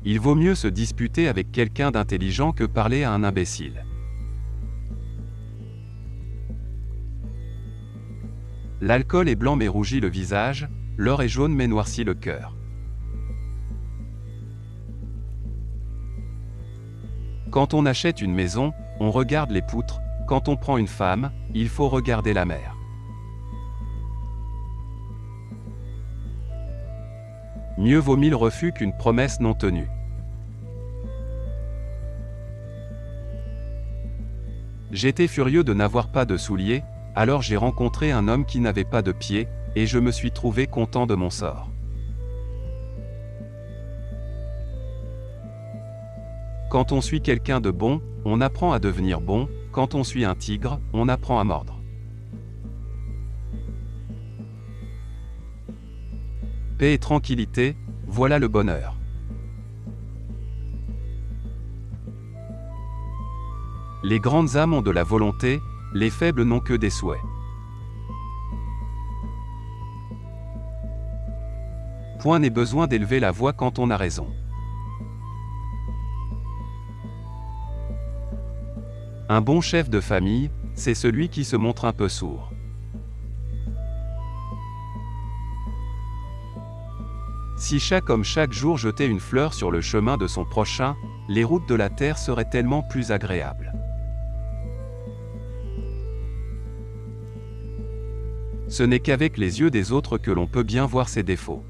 Il vaut mieux se disputer avec quelqu'un d'intelligent que parler à un imbécile. L'alcool est blanc mais rougit le visage, l'or est jaune mais noircit le cœur. Quand on achète une maison, on regarde les poutres, quand on prend une femme, il faut regarder la mer. Mieux vaut 1000 refus qu'une promesse non tenue. J'étais furieux de n'avoir pas de souliers, alors j'ai rencontré un homme qui n'avait pas de pieds, et je me suis trouvé content de mon sort. Quand on suit quelqu'un de bon, on apprend à devenir bon, quand on suit un tigre, on apprend à mordre. Paix et tranquillité, voilà le bonheur. Les grandes âmes ont de la volonté, les faibles n'ont que des souhaits. Point n'est besoin d'élever la voix quand on a raison. Un bon chef de famille, c'est celui qui se montre un peu sourd. Si chaque homme chaque jour jetait une fleur sur le chemin de son prochain, les routes de la terre seraient tellement plus agréables. Ce n'est qu'avec les yeux des autres que l'on peut bien voir ses défauts.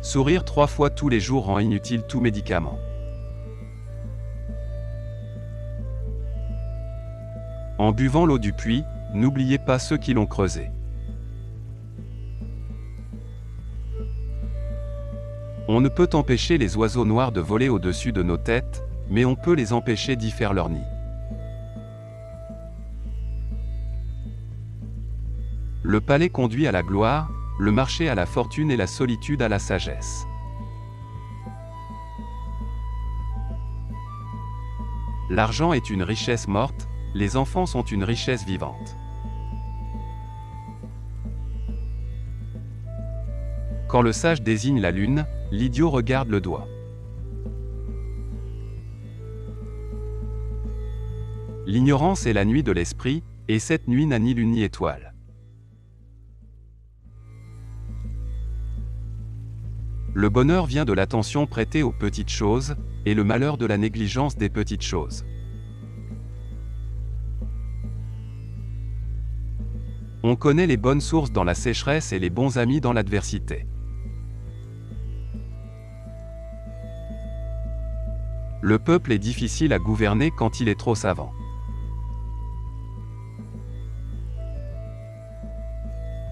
Sourire 3 fois tous les jours rend inutile tout médicament. En buvant l'eau du puits, n'oubliez pas ceux qui l'ont creusé. On ne peut empêcher les oiseaux noirs de voler au-dessus de nos têtes, mais on peut les empêcher d'y faire leur nid. Le palais conduit à la gloire, le marché à la fortune et la solitude à la sagesse. L'argent est une richesse morte, les enfants sont une richesse vivante. Quand le sage désigne la lune, l'idiot regarde le doigt. L'ignorance est la nuit de l'esprit, et cette nuit n'a ni lune ni étoile. Le bonheur vient de l'attention prêtée aux petites choses, et le malheur de la négligence des petites choses. On connaît les bonnes sources dans la sécheresse et les bons amis dans l'adversité. Le peuple est difficile à gouverner quand il est trop savant.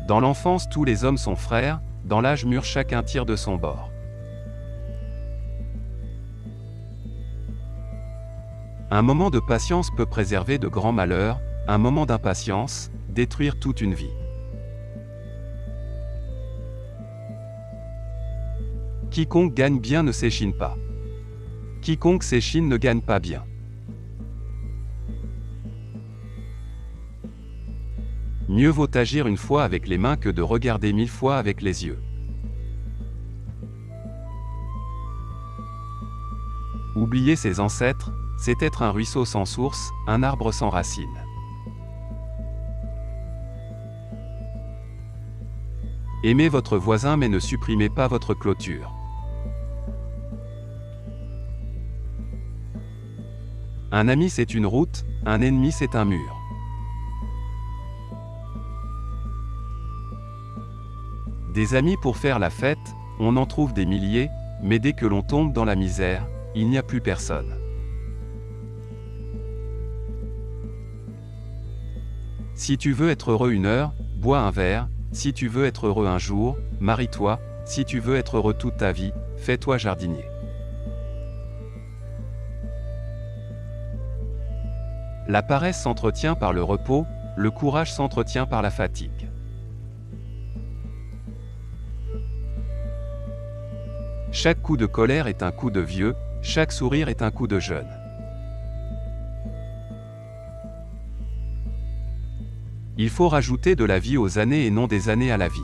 Dans l'enfance tous les hommes sont frères, dans l'âge mûr chacun tire de son bord. Un moment de patience peut préserver de grands malheurs, un moment d'impatience, détruire toute une vie. Quiconque gagne bien ne s'échine pas. Quiconque s'échine ne gagne pas bien. Mieux vaut agir une fois avec les mains que de regarder 1000 fois avec les yeux. Oublier ses ancêtres, c'est être un ruisseau sans source, un arbre sans racines. Aimez votre voisin mais ne supprimez pas votre clôture. Un ami c'est une route, un ennemi c'est un mur. Des amis pour faire la fête, on en trouve des milliers, mais dès que l'on tombe dans la misère, il n'y a plus personne. Si tu veux être heureux une heure, bois un verre, si tu veux être heureux un jour, marie-toi, si tu veux être heureux toute ta vie, fais-toi jardinier. La paresse s'entretient par le repos, le courage s'entretient par la fatigue. Chaque coup de colère est un coup de vieux, chaque sourire est un coup de jeune. Il faut rajouter de la vie aux années et non des années à la vie.